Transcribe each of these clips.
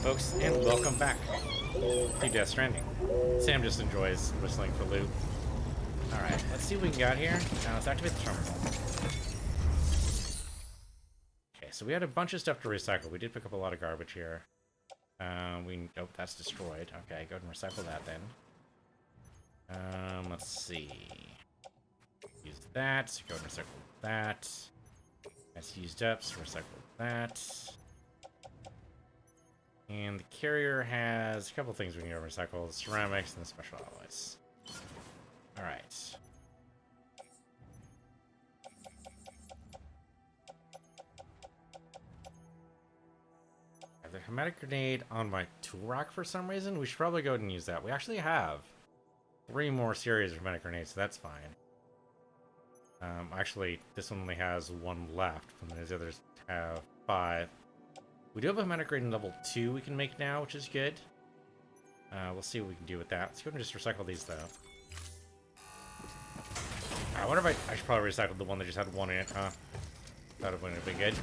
folks, and welcome back to Death Stranding. Sam just enjoys whistling for loot. Alright, let's see what we can got here. Now let's activate the terminal. Okay, so we had a bunch of stuff to recycle. We did pick up a lot of garbage here. Oh, that's destroyed. Okay, go ahead and recycle that then. Let's see. Use that. Go ahead and recycle that. That's used up, so recycle that. And the carrier has a couple things we can go recycle: the ceramics and the special alloys. Alright. I have the hermetic grenade on my tool rack for some reason. We should probably go ahead and use that. We actually have 3 more series of hermetic grenades, so that's fine. Actually, this one only has 1 left, and these others have 5. We do have a hermetic grenade level 2 we can make now, which is good. We'll see what we can do with that. Let's go ahead and just recycle these, though. I wonder if I should probably recycle the one that just had 1 in it, huh? That would have been good.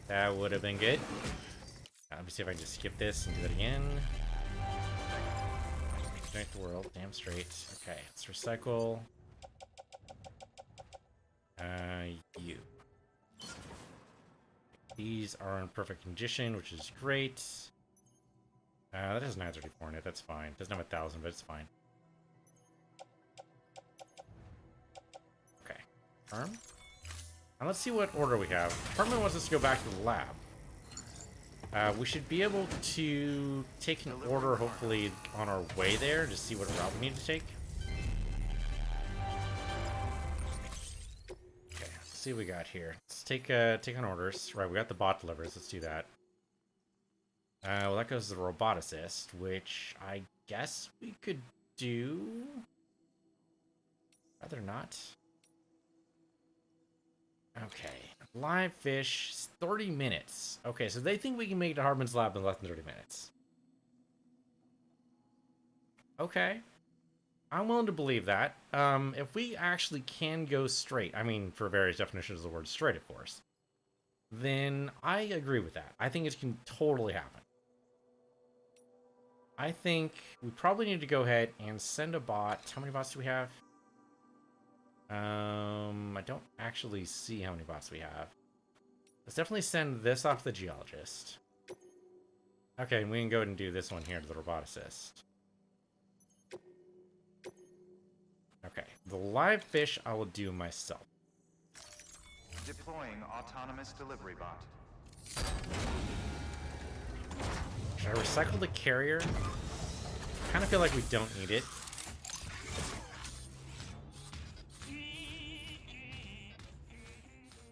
That would have been good. Let me see if I can just skip this and do that again. Connect the world, damn straight. Okay, let's recycle. You. These are in perfect condition, which is great. That has 934 in it, that's fine. Doesn't have 1,000, but it's fine. Okay, confirm. Now let's see what order we have. Department wants us to go back to the lab. We should be able to take an order, hopefully, on our way there, to see what route we need to take. Okay, let's see what we got here. Let's take on orders. Right, we got the bot delivers. Let's do that. Well, that goes to the roboticist, which I guess we could do. Rather not. Okay, live fish, 30 minutes. Okay, so they think we can make it to Hardman's lab in less than 30 minutes. Okay, I'm willing to believe that. If we actually can go straight, I mean, for various definitions of the word straight, of course, then I agree with that. I think it can totally happen. I think we probably need to go ahead and send a bot. How many bots do we have? I don't actually see how many bots we have. Let's definitely send this off to the geologist. Okay, and we can go ahead and do this one here to the roboticist. Okay, the live fish I will do myself. Deploying autonomous delivery bot. Should I recycle the carrier? I kind of feel like we don't need it.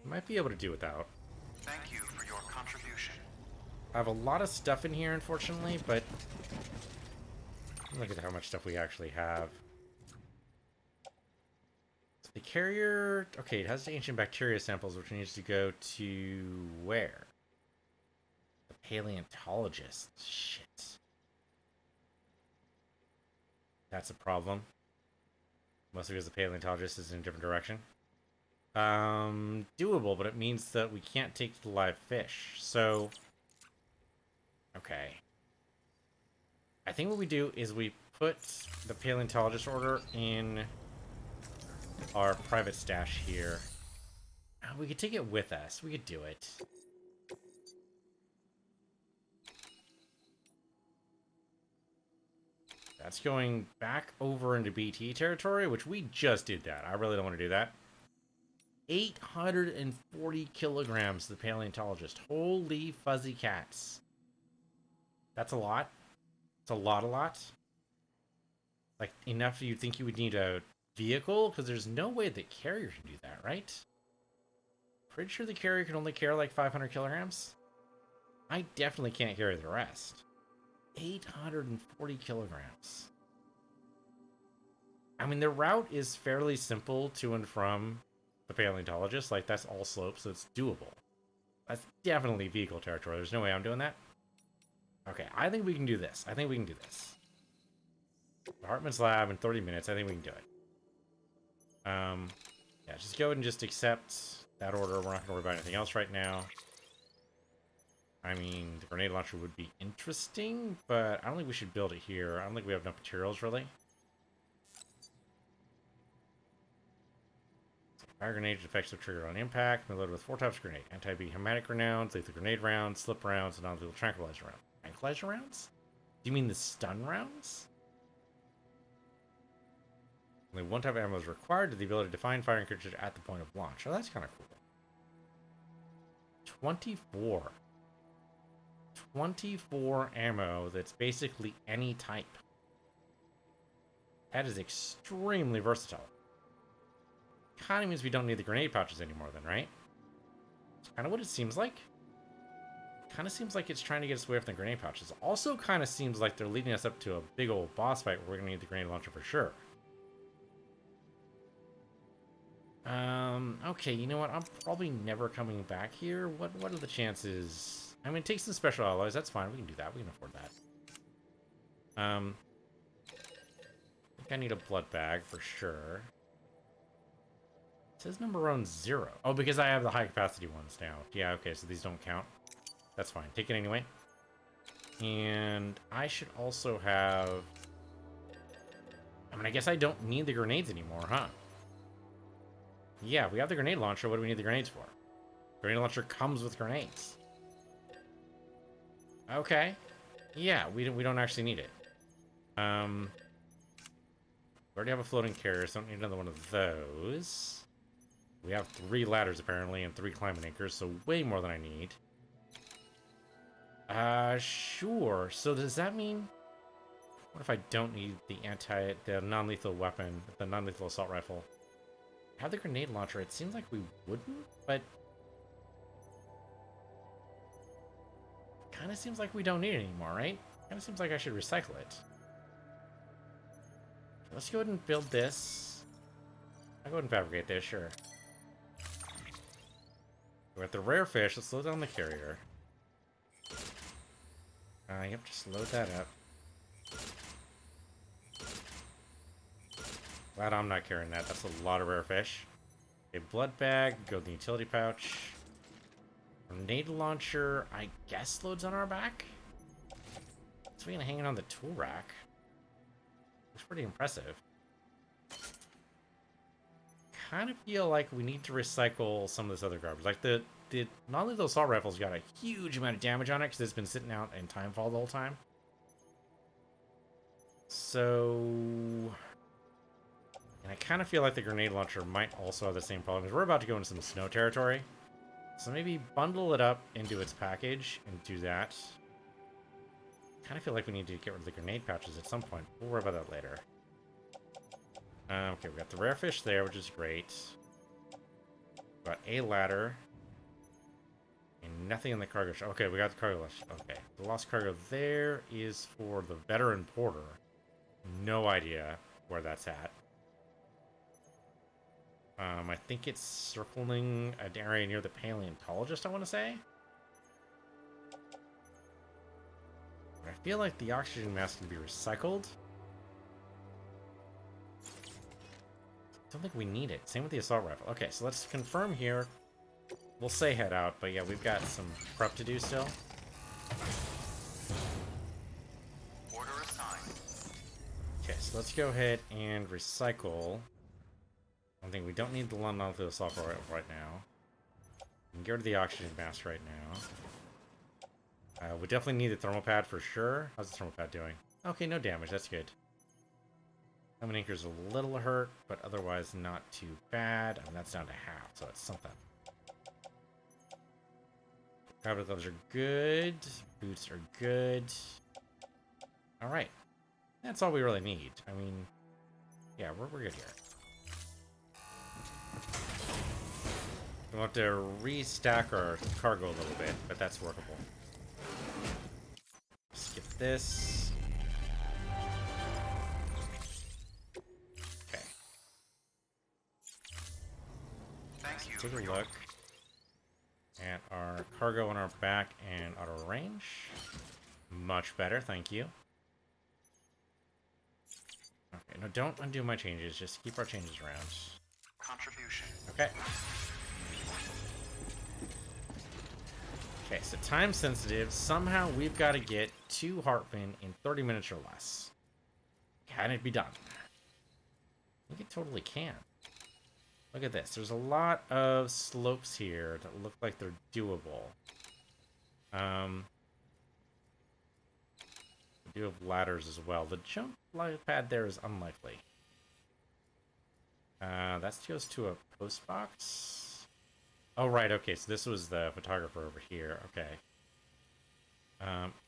Might be able to do without. Thank you for your contribution. I have a lot of stuff in here, unfortunately, but look at how much stuff we actually have. The carrier, okay, it has the ancient bacteria samples, which needs to go to where? The paleontologist. Shit. That's a problem. Mostly because the paleontologist is in a different direction. Doable, but it means that we can't take the live fish. So, okay. I think what we do is we put the paleontologist order in our private stash here. We could take it with us. We could do it. That's going back over into BT territory, which we just did that. I really don't want to do that. 840 kilograms, the paleontologist. Holy fuzzy cats. That's a lot. It's a lot. Like, enough you'd think you would need a vehicle? Because there's no way the carrier can do that, right? Pretty sure the carrier can only carry like 500 kilograms. I definitely can't carry the rest. 840 kilograms. I mean, the route is fairly simple to and from the paleontologist. Like, that's all slopes, so it's doable. That's definitely vehicle territory. There's no way I'm doing that. Okay, I think we can do this. Hartman's lab in 30 minutes. I think we can do it. Yeah, just go ahead and just accept that order. We're not going to worry about anything else right now. I mean, the grenade launcher would be interesting, but I don't think we should build it here. I don't think we have enough materials, really. Fire grenade effective trigger on impact. Reloaded with 4 types of grenade. Anti-behematic rounds, lethal grenade rounds, slip rounds, and non-lethal tranquilizer rounds. Tranquilizer rounds? Do you mean the stun rounds? Only 1 type of ammo is required to the ability to find firing cartridge at the point of launch. Oh, that's kind of cool. 24. 24 ammo that's basically any type. That is extremely versatile. Kind of means we don't need the grenade pouches anymore then, right? It's kind of what it seems like. Kind of seems like it's trying to get us away from the grenade pouches. Also kind of seems like they're leading us up to a big old boss fight where we're going to need the grenade launcher for sure. Okay, you know what? I'm probably never coming back here. What are the chances? I mean, take some special alloys. That's fine. We can do that. We can afford that. I think I need a blood bag for sure. It says number on 0. Oh, because I have the high capacity ones now. Yeah, okay, so these don't count. That's fine. Take it anyway. And I should also have... I mean, I guess I don't need the grenades anymore, huh? Yeah, we have the grenade launcher. What do we need the grenades for? Grenade launcher comes with grenades. Okay. Yeah, we don't actually need it. We already have a floating carrier, so don't need another one of those. We have 3 ladders, apparently, and 3 climbing anchors, so way more than I need. Sure. So does that mean... What if I don't need the non-lethal weapon, the non-lethal assault rifle? Have the grenade launcher, it seems like we wouldn't, but... Kind of seems like we don't need it anymore, right? Kind of seems like I should recycle it. Let's go ahead and build this. I'll go ahead and fabricate this, sure. We're at the rare fish. Let's load down the carrier. Yep, just load that up. Glad I'm not carrying that. That's a lot of rare fish. A blood bag. Go to the utility pouch. Grenade launcher, I guess, loads on our back. So we're gonna hang it on the tool rack. Looks pretty impressive. Kind of feel like we need to recycle some of this other garbage. Like the non-lethal assault rifle's got a huge amount of damage on it because it's been sitting out in timefall the whole time. So... And I kind of feel like the grenade launcher might also have the same problem, because we're about to go into some snow territory. So maybe bundle it up into its package and do that. Kind of feel like we need to get rid of the grenade pouches at some point. We'll worry about that later. Okay, we got the rare fish there, which is great. Got a ladder. And nothing in the cargo. Okay, we got the cargo. Okay, the lost cargo there is for the veteran porter. No idea where that's at. I think it's circling an area near the paleontologist, I want to say. But I feel like the oxygen mask can be recycled. Don't think we need it. Same with the assault rifle. Okay, so let's confirm here. We'll say head out, but yeah, we've got some prep to do still. Order assigned. Okay, so let's go ahead and recycle. I think we don't need the non-lethal assault rifle right now. We can go to the oxygen mask right now. We definitely need the thermal pad for sure. How's the thermal pad doing? Okay, no damage. That's good. Climbing anchor's a little hurt, but otherwise not too bad. I mean, that's down to half, so it's something. Gravity gloves are good. Boots are good. Alright. That's all we really need. I mean, yeah, we're good here. We'll have to restack our cargo a little bit, but that's workable. Skip this. Okay. Thank you. Take a look at our cargo on our back and auto range. Much better, thank you. Okay, no, don't undo my changes. Just keep our changes around. Contribution. Okay. Okay, so time sensitive. Somehow we've got to get to Hartman in 30 minutes or less. Can it be done? I think it totally can. Look at this. There's a lot of slopes here that look like they're doable. We do have ladders as well. The jump pad there is unlikely. That goes to a post box. Oh, right. Okay, so this was the photographer over here. Okay.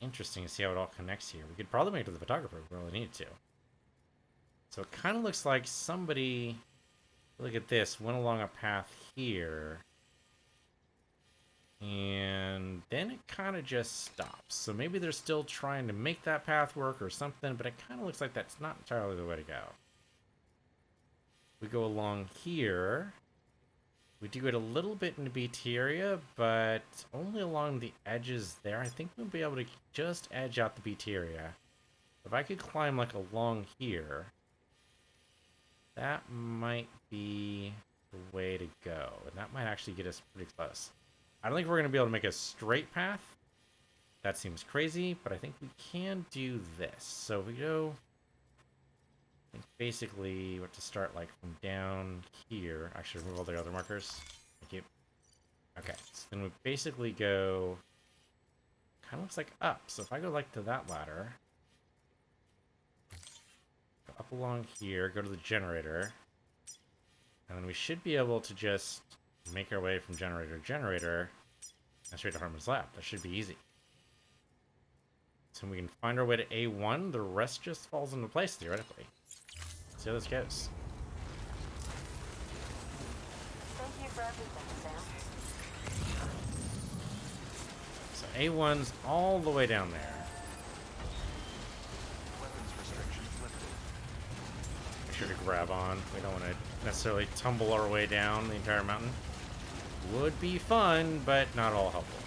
Interesting to see how it all connects here. We could probably make it to the photographer if we really needed to. So it kind of looks like somebody, look at this, went along a path here. And then it kind of just stops. So maybe they're still trying to make that path work or something, but it kind of looks like that's not entirely the way to go. We go along here. We do it a little bit in the BT area, but only along the edges there. I think we'll be able to just edge out the BT area. If I could climb like along here, that might be the way to go. And that might actually get us pretty close. I don't think we're going to be able to make a straight path. That seems crazy, but I think we can do this. So if we go, I think basically we have to start like from down here. Actually, remove all the other markers. Thank you. Okay, so then we basically go, kind of looks like up. So if I go like to that ladder, go up along here, go to the generator, and then we should be able to just make our way from generator to generator and straight to Harmon's lab. That should be easy. So we can find our way to A1. The rest just falls into place, theoretically. Let's see how this goes. Thank you for everything, Sam. So A1's all the way down there. Weapons restrictions lifted. Make sure to grab on. We don't want to necessarily tumble our way down the entire mountain. Would be fun, but not all helpful.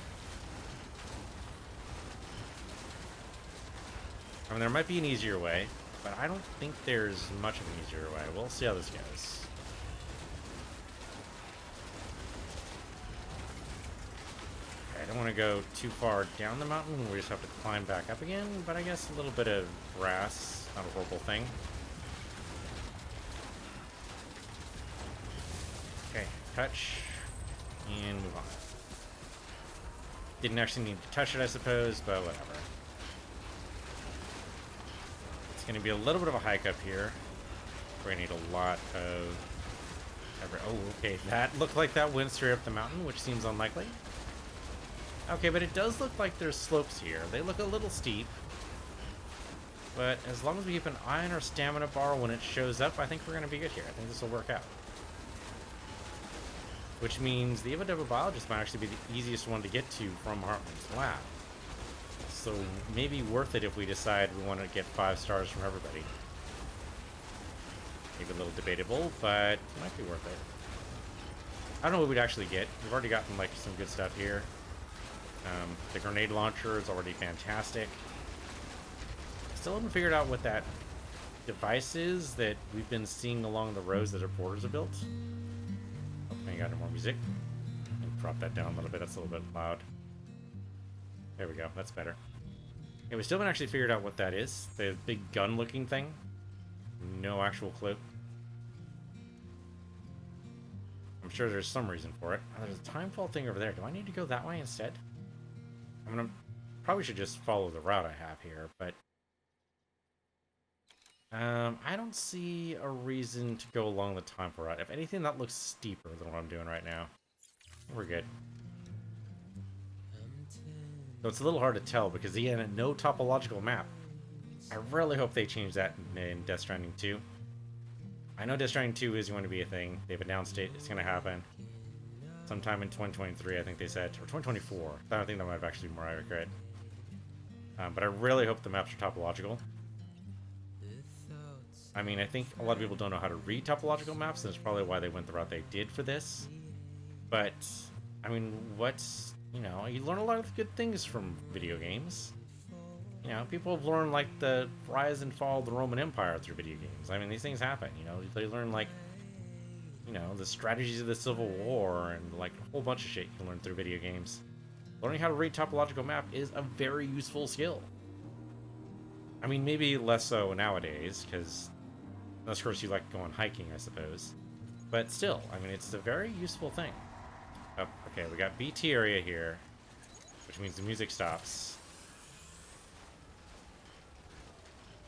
I mean, there might be an easier way, but I don't think there's much of an easier way. We'll see how this goes. Okay, I don't want to go too far down the mountain. We just have to climb back up again, but I guess a little bit of grass, not a horrible thing. Okay, touch. And move on. Didn't actually need to touch it, I suppose, but whatever. It's going to be a little bit of a hike up here. We're going to need a lot of... Oh, okay. That looked like that went straight up the mountain, which seems unlikely. Okay, but it does look like there's slopes here. They look a little steep. But as long as we keep an eye on our stamina bar when it shows up, I think we're going to be good here. I think this will work out. Which means the Evo Biologist might actually be the easiest one to get to from Hartman's lab. So maybe worth it if we decide we want to get 5 stars from everybody. Maybe a little debatable, but it might be worth it. I don't know what we'd actually get. We've already gotten like some good stuff here. The grenade launcher is already fantastic. Still haven't figured out what that device is that we've been seeing along the roads that our porters have built. I got more music. And drop that down a little bit. That's a little bit loud. There we go. That's better. Yeah, we still haven't actually figured out what that is. The big gun-looking thing. No actual clue. I'm sure there's some reason for it. Oh, there's a timefall thing over there. Do I need to go that way instead? I mean, I probably should just follow the route I have here, but... I don't see a reason to go along the timefall route. If anything, that looks steeper than what I'm doing right now. We're good. So it's a little hard to tell because, again, no topological map. I really hope they change that in Death Stranding 2. I know Death Stranding 2 is going to be a thing. They've announced it. It's going to happen. Sometime in 2023, I think they said. Or 2024. I don't think that might have actually been more accurate. But I really hope the maps are topological. I mean, I think a lot of people don't know how to read topological maps, and that's probably why they went the route they did for this. But, I mean, what's... You know, you learn a lot of good things from video games. You know, people have learned, like, the rise and fall of the Roman Empire through video games. I mean, these things happen, you know. They learn, like, you know, the strategies of the Civil War and, like, a whole bunch of shit you can learn through video games. learning how to read topological map is a very useful skill. I mean, maybe less so nowadays, because unless, of course, you like going hiking, I suppose. But still, I mean, it's a very useful thing. Oh, okay, we got BT area here, which means the music stops.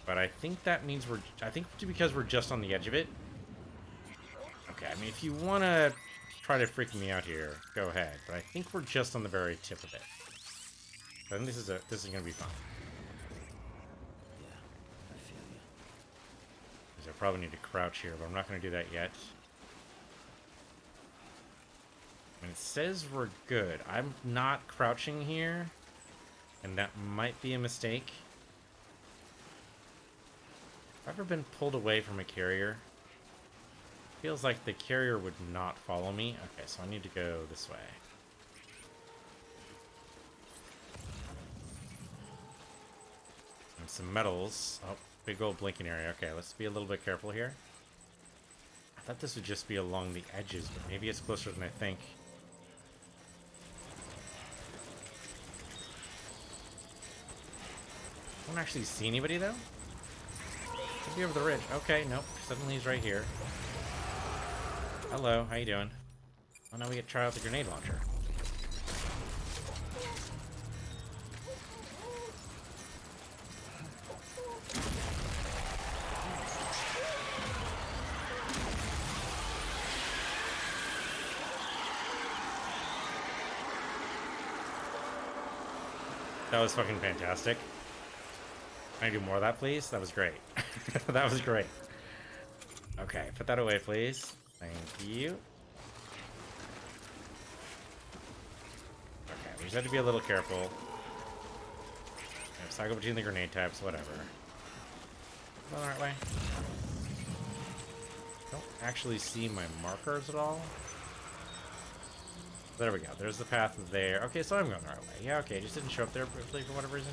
But I think that means I think because we're just on the edge of it. Okay, I mean, if you want to try to freak me out here, go ahead. But I think we're just on the very tip of it. I think this is going to be fun. I feel you. Because I probably need to crouch here, but I'm not going to do that yet. And it says we're good. I'm not crouching here, and that might be a mistake. Have I ever been pulled away from a carrier? Feels like the carrier would not follow me. Okay, so I need to go this way. And some metals. Oh, big old blinking area. Okay, let's be a little bit careful here. I thought this would just be along the edges, but maybe it's closer than I think. I don't actually see anybody, though. Could be over the ridge. Okay, nope. Suddenly he's right here. Hello, how you doing? Oh, now we get to try out the grenade launcher. That was fucking fantastic. Can I do more of that, please? That was great. That was great. Okay, put that away, please. Thank you. Okay, we just have to be a little careful. Cycle between the grenade types, whatever. Going the right way. Don't actually see my markers at all. There we go. There's the path there. Okay, so I'm going the right way. Yeah, okay. Just didn't show up there briefly for whatever reason.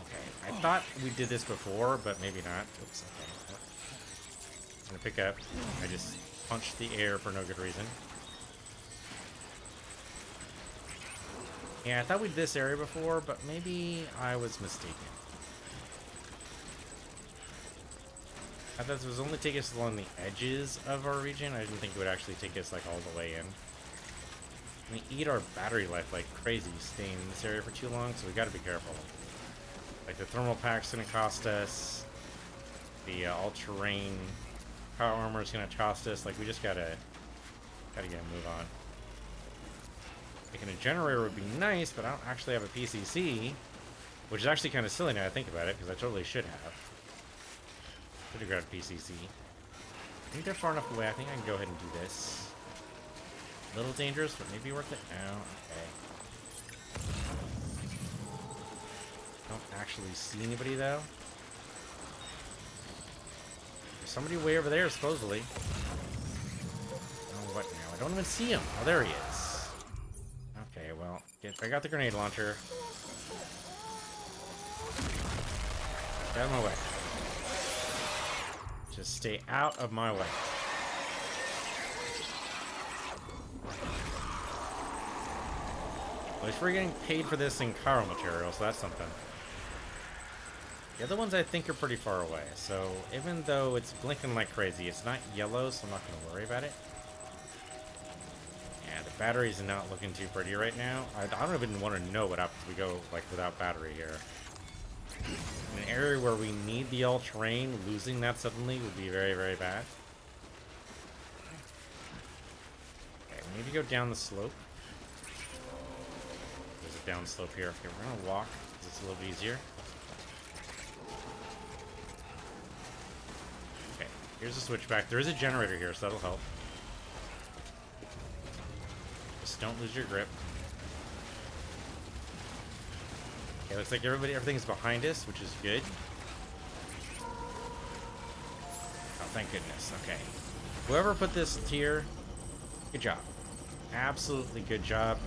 Okay, I thought we did this before, but maybe not. Oops, okay. I'm gonna pick up. I just punched the air for no good reason. Yeah, I thought we did this area before, but maybe I was mistaken. I thought this was only take us along the edges of our region. I didn't think it would actually take us like all the way in. We eat our battery life like crazy staying in this area for too long, so we gotta be careful. Like the thermal pack's gonna cost us. The all-terrain power armor is gonna cost us. Like we just gotta get a move on. Making a generator would be nice, but I don't actually have a PCC, which is actually kind of silly now I think about it, because I totally should have. Should have grabbed PCC. I think they're far enough away. I think I can go ahead and do this. A little dangerous, but maybe worth it. Oh, okay. Don't actually see anybody, though. There's somebody way over there, supposedly. Oh, what now? I don't even see him. Oh, there he is. Okay, well, I got the grenade launcher. Get out of my way. Just stay out of my way. At least we're getting paid for this in chiral material, so that's something. The other ones I think are pretty far away, so even though it's blinking like crazy, it's not yellow, so I'm not going to worry about it. Yeah, the battery's not looking too pretty right now. I don't even want to know what happens if we go like without battery here. In an area where we need the all-terrain, losing that suddenly would be very, very bad. Okay, we need to go down the slope. There's a down slope here. Okay, we're gonna walk, because it's a little bit easier. Okay, here's a switchback. There is a generator here, so that'll help. Just don't lose your grip. Okay, looks like everything's behind us, which is good. Oh, thank goodness. Okay. Whoever put this tier, good job. Absolutely good job.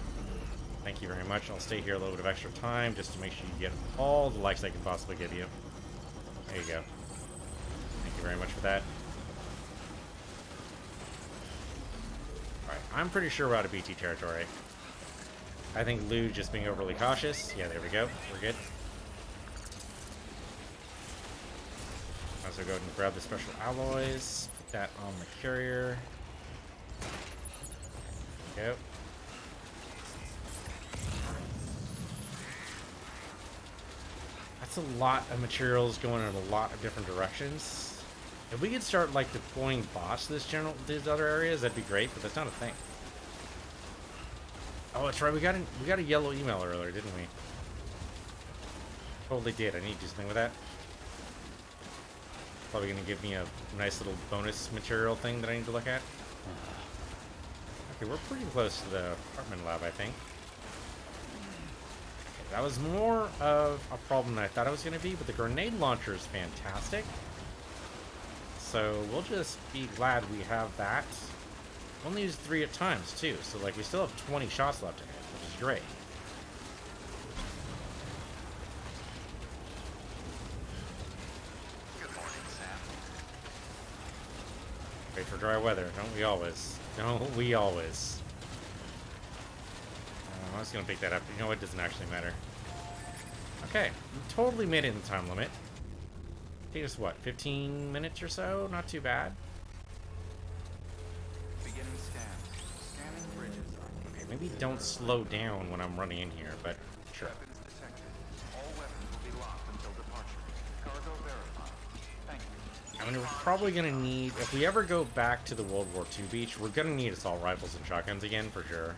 Thank you very much. I'll stay here a little bit of extra time just to make sure you get all the likes I can possibly give you. There you go. Thank you very much for that. I'm pretty sure we're out of BT territory. I think Lou just being overly cautious. Yeah, there we go. We're good. Also go ahead and grab the special alloys. Put that on the carrier. There we go. That's a lot of materials going in a lot of different directions. If we could start like deploying bots to these other areas, that'd be great. But that's not a thing. Oh, that's right. We got a yellow email earlier, didn't we? Totally did. I need to do something with that. Probably gonna give me a nice little bonus material thing that I need to look at. Okay, we're pretty close to the apartment lab, I think. Okay, that was more of a problem than I thought it was gonna be, but the grenade launcher is fantastic. So we'll just be glad we have that. Only use 3 at times too, so like we still have 20 shots left in it, which is great. Good morning, Sam. Wait for dry weather, don't we always? Don't we always? I was gonna pick that up, but you know what? It doesn't actually matter. Okay, we totally made it in the time limit. Take us what, 15 minutes or so? Not too bad. Beginning scan. Scanning bridges. Okay, maybe don't slow down when I'm running in here, but sure. Weapons detected. All weapons will be locked until departure. Cargo verified. Thank you. I mean, we're probably gonna need, if we ever go back to the World War II beach, we're gonna need assault rifles and shotguns again, for sure.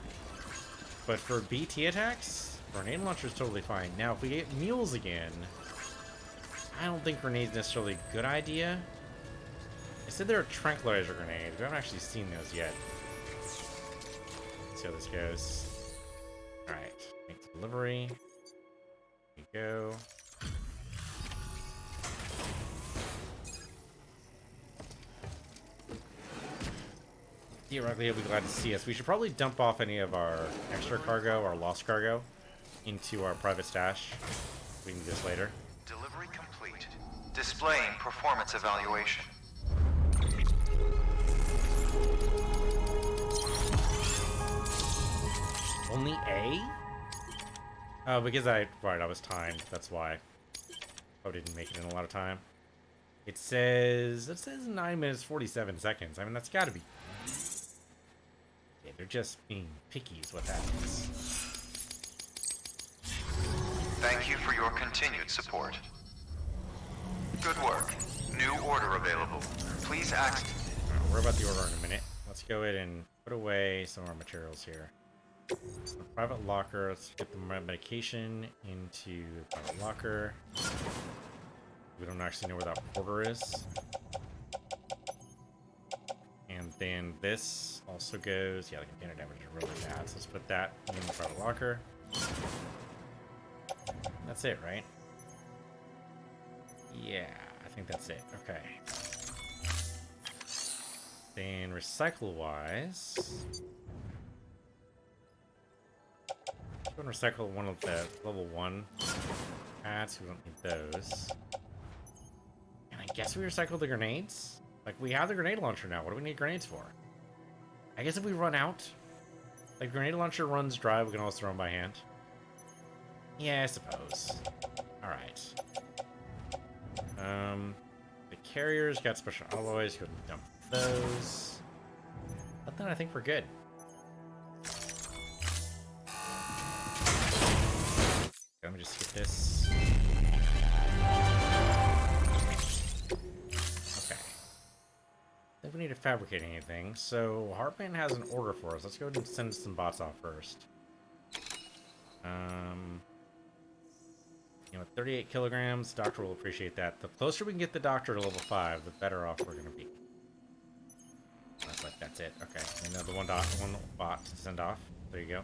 But for BT attacks, grenade launcher is totally fine. Now, if we get mules again, I don't think grenades necessarily a good idea. They said they're a tranquilizer grenade. We haven't actually seen those yet. Let's see how this goes. Alright, make delivery. There you go. Theoretically, he'll be glad to see us. We should probably dump off any of our extra cargo, our lost cargo, into our private stash. We can do this later. Delivery complete. Displaying performance evaluation. Only A? Oh, because I was timed. That's why. I didn't make it in a lot of time. It says 9 minutes 47 seconds. I mean, that's got to be. Yeah, they're just being picky, is what that is. Thank you for your continued support. Good work. New order available. Please act. We're about the order in a minute. Let's go ahead and put away some of our materials here. So the private locker. Let's get the medication into the private locker. We don't actually know where that porter is. And then this also goes. Yeah, the container damage is really bad. So let's put that in the private locker. That's it, right? Yeah, I think that's it. Okay. Then recycle-wise, go and recycle one of the level 1 pads. We don't need those. And I guess we recycle the grenades? Like, we have the grenade launcher now. What do we need grenades for? I guess if we run out, like, grenade launcher runs dry, we can always throw them by hand. Yeah, I suppose. Alright. The carriers got special alloys. Go and dump those. But then I think we're good. Let me just get this. Okay. I think we need to fabricate anything. So Heartman has an order for us. Let's go ahead and send some bots off first. You know, 38 kilograms. Doctor will appreciate that. The closer we can get the doctor to level 5, the better off we're gonna be. That's like that's it. Okay, another one bot to send off. There you go.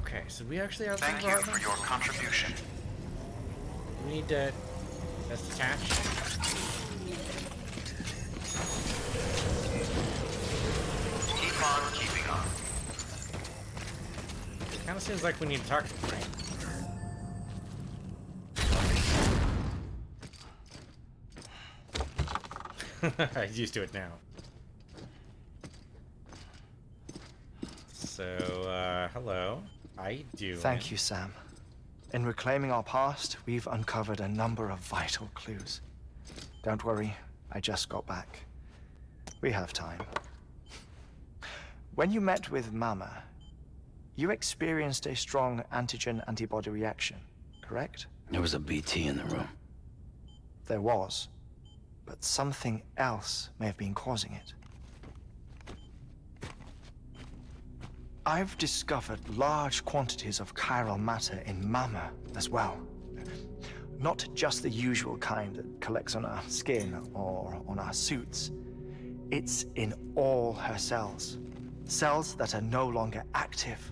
Okay, so we actually have. Thank you for your contribution. We need to. That's detached. Keep on keeping on. Kind of seems like we need to talk to him, right? He's used to it now. So, hello. How you doing? Thank you, Sam. In reclaiming our past, we've uncovered a number of vital clues. Don't worry, I just got back. We have time. When you met with Mama, you experienced a strong antigen-antibody reaction, correct? There was a BT in the room. There was, but something else may have been causing it. I've discovered large quantities of chiral matter in Mama as well. Not just the usual kind that collects on our skin or on our suits. It's in all her cells. Cells that are no longer active.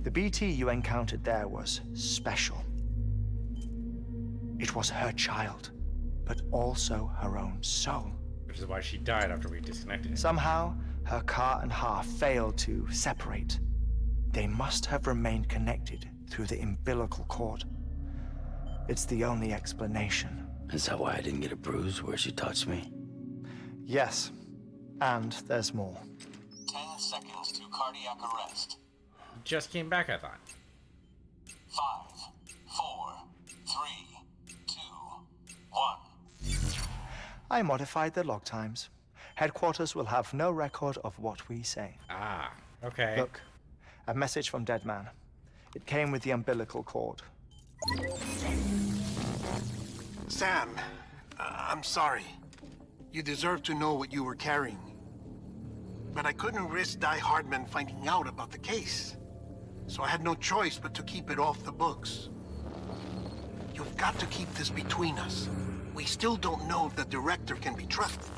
The BT you encountered there was special. It was her child, but also her own soul. Which is why she died after we disconnected it. Somehow, her car and half failed to separate. They must have remained connected through the umbilical cord. It's the only explanation. Is that why I didn't get a bruise where she touched me? Yes, and there's more. 10 seconds to cardiac arrest. Just came back, I thought. 5, 4, 3, 2, 1. I modified the log times. Headquarters will have no record of what we say. Ah, okay. Look, a message from Deadman. It came with the umbilical cord. Sam, I'm sorry. You deserve to know what you were carrying. But I couldn't risk Die Hardman finding out about the case. So I had no choice but to keep it off the books. You've got to keep this between us. We still don't know if the director can be trusted.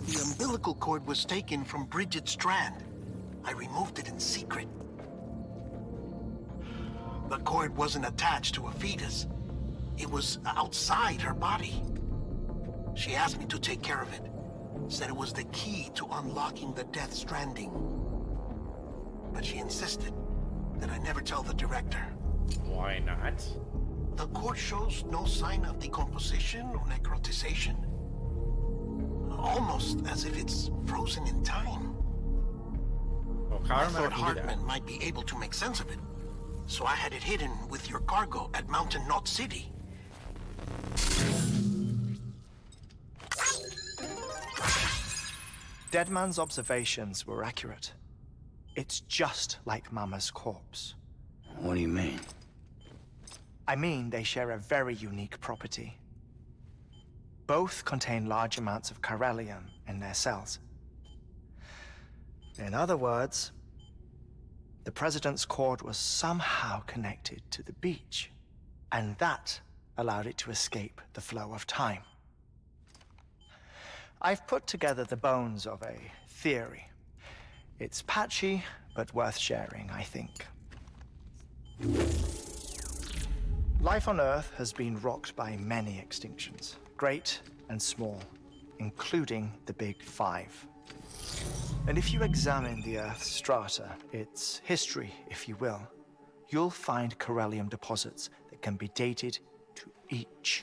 The umbilical cord was taken from Bridget Strand. I removed it in secret. The cord wasn't attached to a fetus. It was outside her body. She asked me to take care of it. Said it was the key to unlocking the Death Stranding. But she insisted that I never tell the director. Why not? The cord shows no sign of decomposition or necrotization. Almost as if it's frozen in time. Well, I Kyle thought might do that. Hartman might be able to make sense of it. So I had it hidden with your cargo at Mountain Knot City. Deadman's observations were accurate. It's just like Mama's corpse. What do you mean? I mean, they share a very unique property. Both contain large amounts of chiralium in their cells. In other words, the president's cord was somehow connected to the beach, and that allowed it to escape the flow of time. I've put together the bones of a theory. It's patchy, but worth sharing, I think. Life on Earth has been rocked by many extinctions, great and small, including the Big Five. And if you examine the Earth's strata, its history, if you will, you'll find chiralium deposits that can be dated to each.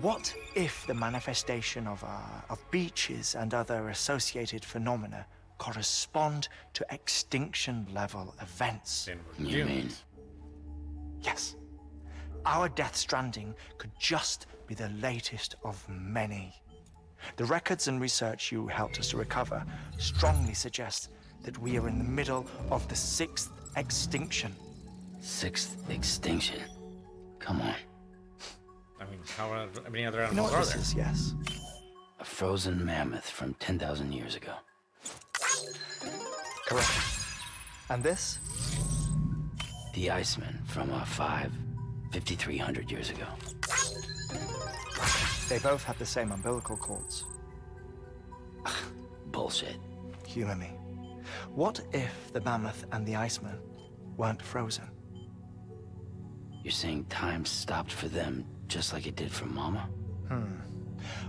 What if the manifestation of beaches and other associated phenomena correspond to extinction-level events? Then we're You mean? doomed. Yes. Our Death Stranding could just be the latest of many. The records and research you helped us to recover strongly suggest that we are in the middle of the 6th extinction. 6th extinction. Come on. I mean, how many other You know animals what are this there? is, yes? A frozen mammoth from 10,000 years ago. Correct. And this? The Iceman from 5,300 years ago. They both have the same umbilical cords. Bullshit. Humor me. What if the mammoth and the Iceman weren't frozen? You're saying time stopped for them just like it did for Mama?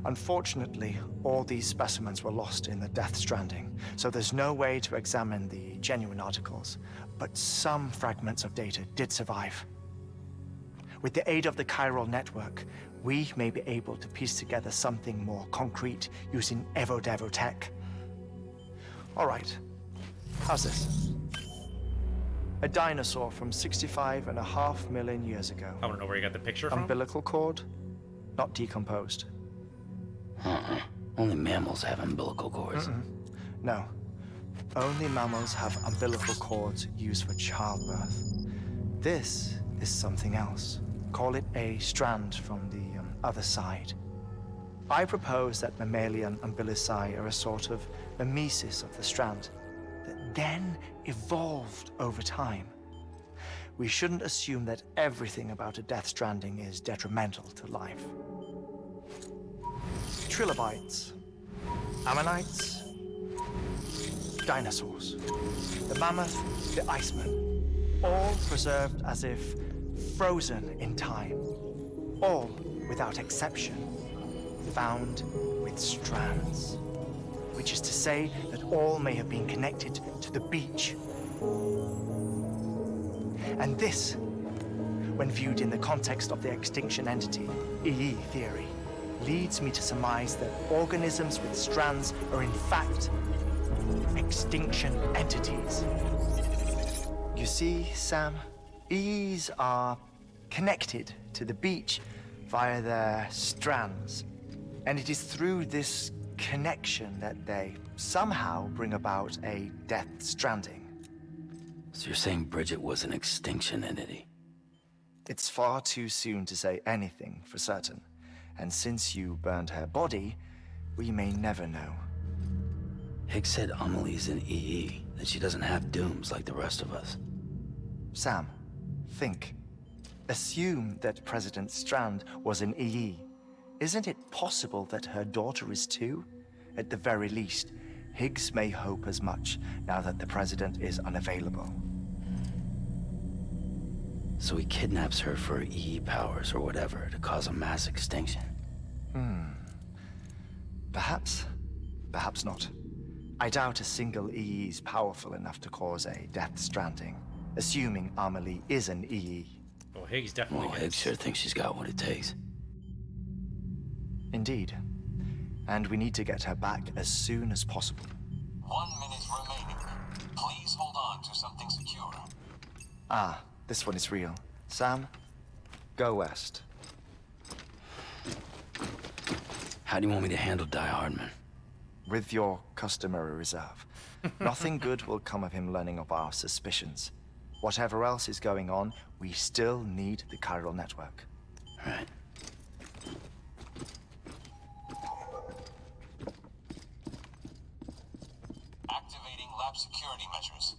Unfortunately, all these specimens were lost in the Death Stranding, so there's no way to examine the genuine articles, but some fragments of data did survive. With the aid of the chiral network, we may be able to piece together something more concrete using Evo-Devo tech. All right, how's this? A dinosaur from 65.5 million years ago. I don't know where you got the picture from. Umbilical cord, not decomposed. Only mammals have umbilical cords. No, only mammals have umbilical cords used for childbirth. This is something else. Call it a strand from the other side. I propose that mammalian umbilici are a sort of mimesis of the strand that then evolved over time. We shouldn't assume that everything about a Death Stranding is detrimental to life. Trilobites, ammonites, dinosaurs, the mammoth, the iceman, all preserved as if frozen in time, all, without exception, found with strands, which is to say that all may have been connected to the beach. And this, when viewed in the context of the extinction entity, EE theory, leads me to surmise that organisms with strands are in fact extinction entities. You see, Sam, EEs are connected to the beach via their strands, and it is through this connection that they somehow bring about a Death Stranding. So you're saying Bridget was an extinction entity? It's far too soon to say anything for certain, and since you burned her body, we may never know. Higgs said Amelie's an EE, that she doesn't have dooms like the rest of us. Sam, think. Assume that President Strand was an EE. Isn't it possible that her daughter is too? At the very least, Higgs may hope as much now that the president is unavailable. So he kidnaps her for EE powers or whatever to cause a mass extinction. Perhaps. Perhaps not. I doubt a single EE is powerful enough to cause a Death Stranding, assuming Amelie is an EE. Well, Higgs definitely Well, is. Higgs sure thinks she's got what it takes. Indeed. And we need to get her back as soon as possible. 1 minute remaining. Please hold on to something secure. Ah, this one is real. Sam, go west. How do you want me to handle Die Hardman? With your customary reserve. Nothing good will come of him learning of our suspicions. Whatever else is going on, we still need the chiral network. Right. Activating lab security measures.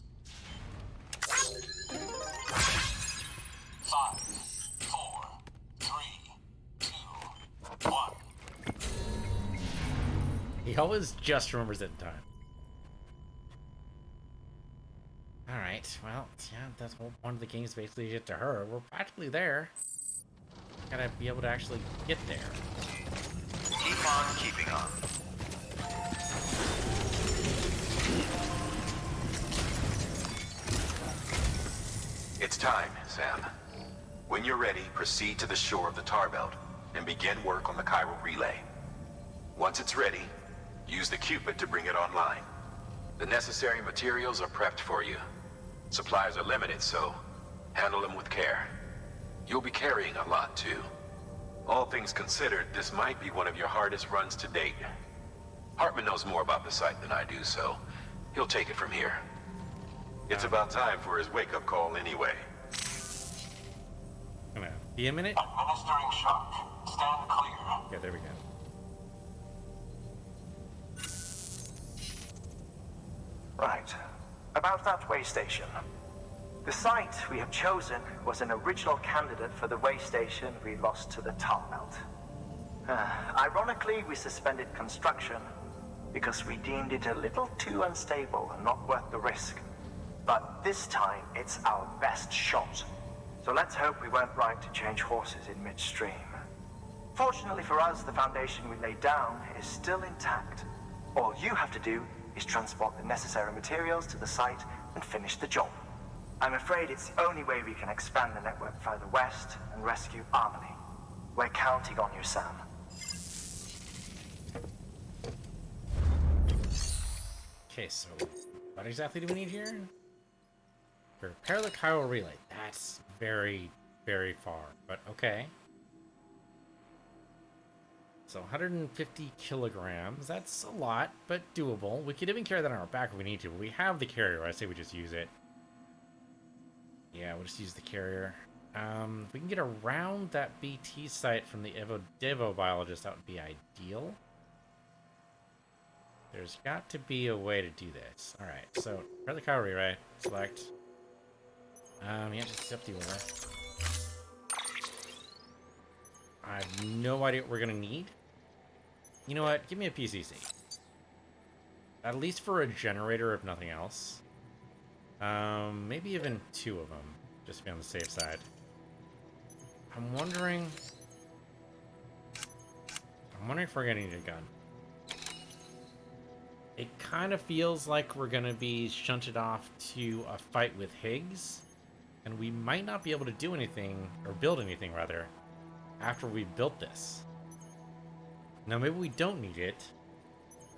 5, 4, 3, 2, 1. He always just remembers it in time. Alright, well, yeah, that's whole point of the game is basically to get to her. We're practically there. Gotta be able to actually get there. Keep on keeping on. It's time, Sam. When you're ready, proceed to the shore of the tar belt and begin work on the chiral relay. Once it's ready, use the Cupid to bring it online. The necessary materials are prepped for you. Supplies are limited, so handle them with care. You'll be carrying a lot, too. All things considered, this might be one of your hardest runs to date. Hartman knows more about the site than I do, so he'll take it from here. It's about time for his wake-up call anyway. Gonna be a minute? Administering shock. Stand clear. Yeah, there we go. Right. About that way station. The site we have chosen was an original candidate for the way station we lost to the tar belt. Ironically, we suspended construction because we deemed it a little too unstable and not worth the risk. But this time, it's our best shot. So let's hope we weren't right to change horses in midstream. Fortunately for us, the foundation we laid down is still intact. All you have to do is transport the necessary materials to the site and finish the job. I'm afraid it's the only way we can expand the network further west and rescue Amelie. We're counting on you, Sam. Okay, so what exactly do we need here? Repair the chiral relay. That's very, very far, but okay. So 150 kilograms. That's a lot, but doable. We could even carry that on our back if we need to. But we have the carrier. I say we just use it. Yeah, we'll just use the carrier. If we can get around that BT site from the Devo biologist, that would be ideal. There's got to be a way to do this. Alright, so repair the chiral relay. Select. Yeah, just accept the order. I have no idea what we're gonna need. You know what? Give me a PCC. At least for a generator, if nothing else. Maybe even 2 of them, just to be on the safe side. I'm wondering if we're gonna need a gun. It kind of feels like we're gonna be shunted off to a fight with Higgs, and we might not be able to do anything, or build anything rather, after we built this. Now maybe we don't need it,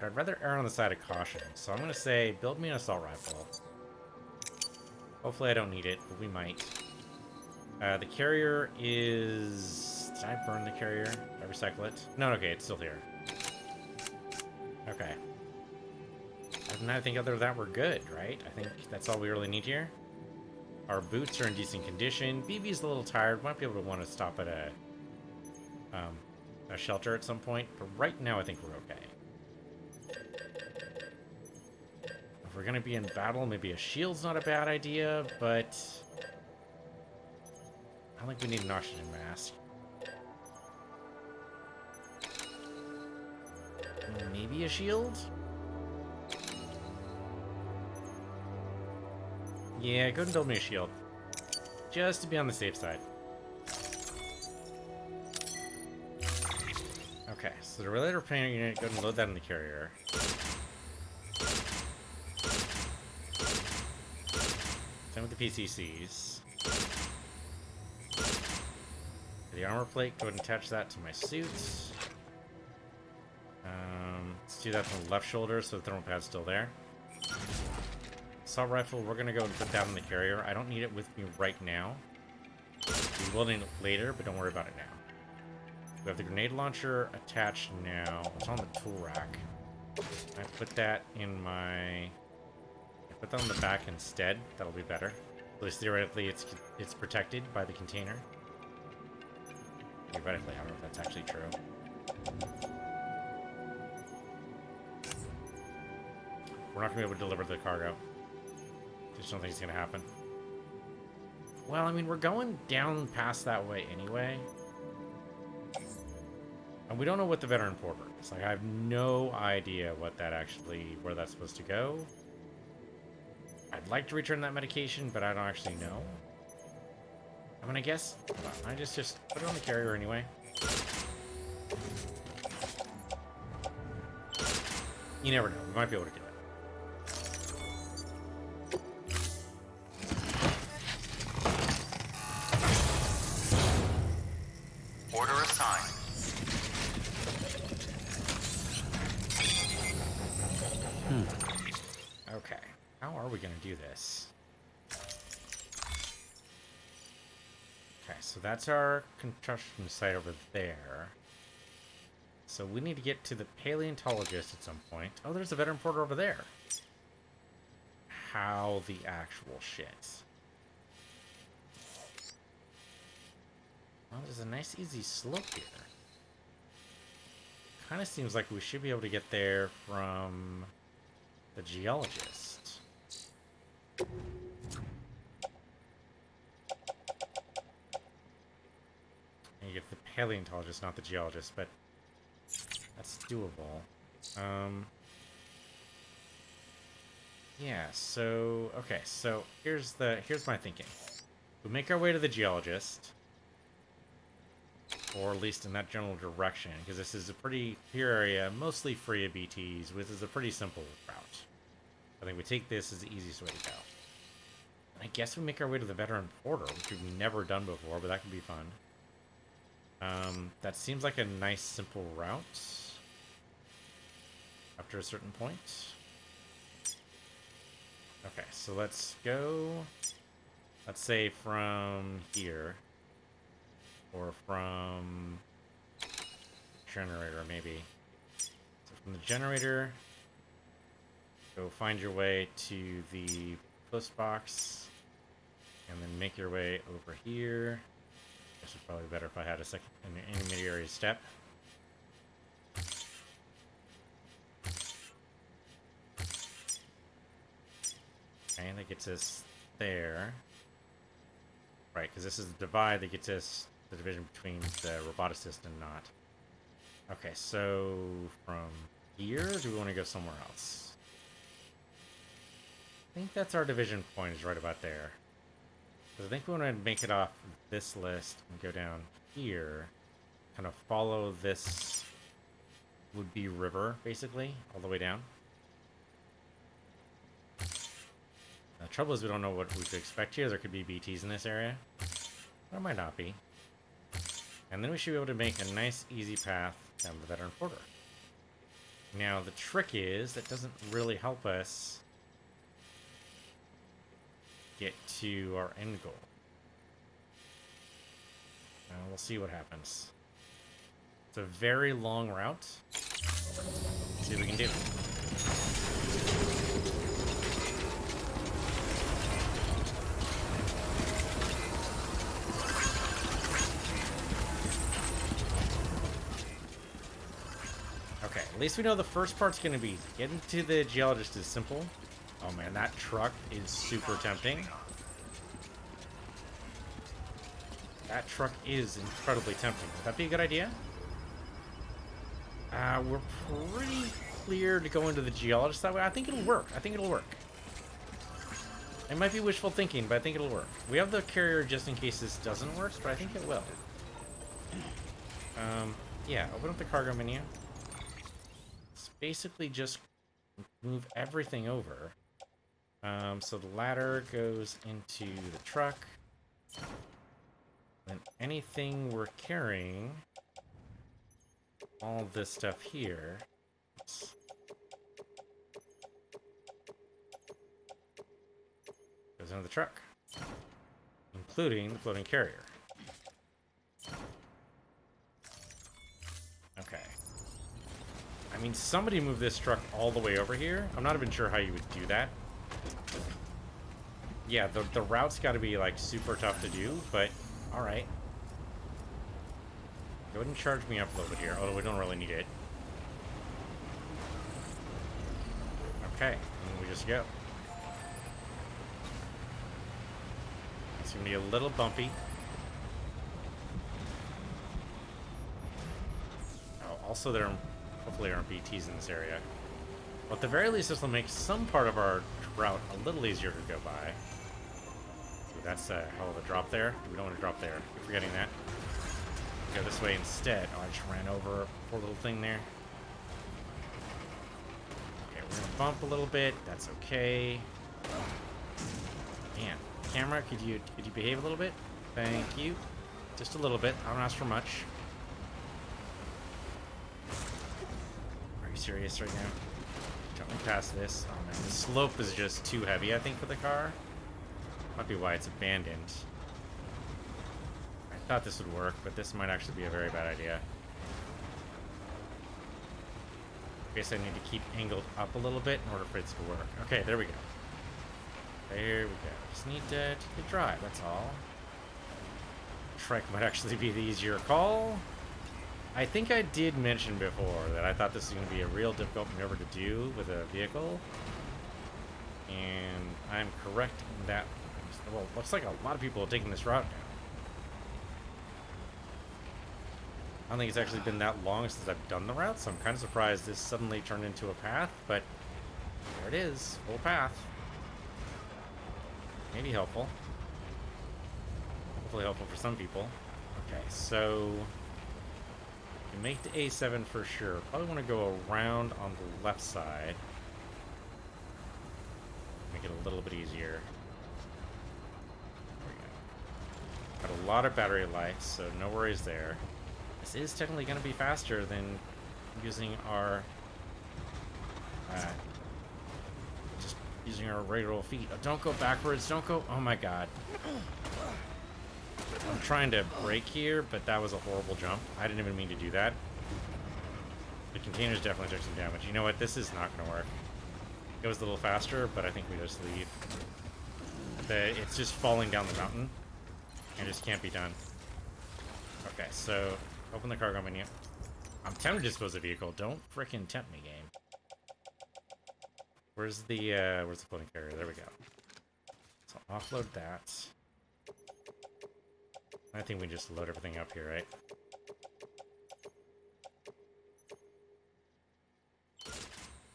but I'd rather err on the side of caution. So I'm gonna say, build me an assault rifle. Hopefully I don't need it, but we might. The carrier is... Did I burn the carrier? Did I recycle it? No, okay, it's still here. Okay. And I think other than that, we're good, right? I think that's all we really need here. Our boots are in decent condition. BB's a little tired. Might be able to want to stop at a shelter at some point, but right now I think we're okay. If we're gonna be in battle, maybe a shield's not a bad idea, but I don't think we need an oxygen mask. Maybe a shield? Yeah, go ahead and build me a shield. Just to be on the safe side. Okay, so the related repair unit, go ahead and load that in the carrier. Same with the PCCs. The armor plate, go ahead and attach that to my suit. Let's do that from the left shoulder so the thermal pad's still there. Assault rifle, we're gonna go and put that in the carrier. I don't need it with me right now. We will need it later, but don't worry about it now. We have the grenade launcher attached now. It's on the tool rack. I put that in my... I put that on the back instead. That'll be better. At least theoretically, it's protected by the container. Theoretically, I don't know if that's actually true. We're not gonna be able to deliver the cargo. Just don't think it's gonna happen. Well, I mean, we're going down past that way anyway. And we don't know what the veteran porter is. Like, I have no idea what that actually, where that's supposed to go. I'd like to return that medication, but I don't actually know. I'm gonna guess, I just put it on the carrier anyway. You never know, we might be able to do it. Order assigned. Okay, how are we gonna do this? Okay, so that's our construction site over there. So we need to get to the paleontologist at some point. Oh, there's a veteran porter over there. How the actual shit? Well, there's a nice easy slope here. Kind of seems like we should be able to get there from the geologist. And you get the paleontologist, not the geologist, but that's doable. Yeah, so okay, so here's my thinking. We make our way to the geologist. or at least in that general direction, because this is a pretty clear area, mostly free of BTs, which is a pretty simple route. I think we take this as the easiest way to go. I guess we make our way to the veteran portal, which we've never done before, but that could be fun. That seems like a nice, simple route. After a certain point. Okay, so let's go, let's say from here. Or from generator, maybe. So from the generator, go find your way to the post box, and then make your way over here. This would probably be better if I had a second an intermediary step. Okay, that gets us there. Right, because this is the divide that gets us the division between the roboticist and not. Okay, so from here, do we want to go somewhere else? I think that's our division point, is right about there. Because I think we want to make it off this list and go down here. Kind of follow this would-be river, basically, all the way down. The trouble is we don't know what we should expect here. There could be BTs in this area. There might not be. And then we should be able to make a nice, easy path down the veteran portal. Now, the trick is, that doesn't really help us get to our end goal. We'll see what happens. It's a very long route. Let's see what we can do. Okay, at least we know the first part's going to be getting to the geologist is simple. Oh man, that truck is super tempting. That truck is incredibly tempting. Would that be a good idea? We're pretty clear to go into the geologist that way. I think it'll work. I think it'll work. It might be wishful thinking, but I think it'll work. We have the carrier just in case this doesn't work, but I think it will. Yeah, open up the cargo menu. It's basically just move everything over. So the ladder goes into the truck. And anything we're carrying, all this stuff here, goes into the truck, including the floating carrier. Okay. I mean, somebody moved this truck all the way over here. I'm not even sure how you would do that. Yeah, the route's got to be, like, super tough to do, but alright. Go ahead and charge me up a little bit here, although we don't really need it. Okay, and we just go. It's going to be a little bumpy. Oh, also there hopefully aren't BTs in this area. But at the very least, this will make some part of our route a little easier to go by. That's a hell of a drop there. We don't want to drop there. Keep forgetting that. Go this way instead. Oh, I just ran over a poor little thing there. Okay, we're gonna bump a little bit. That's okay. Man, camera, could you behave a little bit? Thank you. Just a little bit. I don't ask for much. Are you serious right now? Jumping past this. Oh man, the slope is just too heavy, I think, for the car. Might be why it's abandoned. I thought this would work, but this might actually be a very bad idea. I guess I need to keep angled up a little bit in order for it to work. Okay, there we go. There we go. Just need to drive, that's all. Trek might actually be the easier call. I think I did mention before that I thought this was going to be a real difficult maneuver to do with a vehicle. And I'm correct in that. Well, looks like a lot of people are taking this route now. I don't think it's actually been that long since I've done the route, so I'm kind of surprised this suddenly turned into a path, but there it is, full path. Maybe helpful. Hopefully helpful for some people. Okay, so You make the A7 for sure. Probably want to go around on the left side. Make it a little bit easier. There we go. Got a lot of battery life, so no worries there. This is technically going to be faster than using our just using our regular feet. Oh, don't go backwards. Don't go. Oh my god. I'm trying to brake here, but that was a horrible jump. I didn't even mean to do that. The containers definitely took some damage. You know what? This is not going to work. It was a little faster, but I think we just leave. It's just falling down the mountain and just can't be done. Okay, so open the cargo menu. I'm tempted to dispose of the vehicle. Don't frickin' tempt me, game. Where's the floating carrier? There we go. So offload that. I think we just load everything up here, right?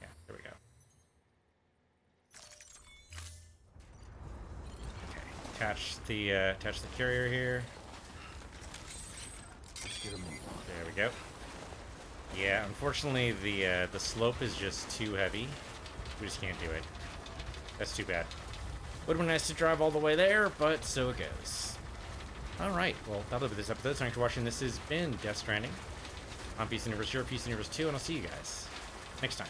Yeah, there we go. Okay, attach the carrier here. There we go. Yeah, unfortunately the slope is just too heavy. We just can't do it. That's too bad. Would have been nice to drive all the way there, but so it goes. Alright, well, that'll be this episode. Thanks for watching. This has been Death Stranding. I'm PC Universe 0, PC Universe 2, and I'll see you guys next time.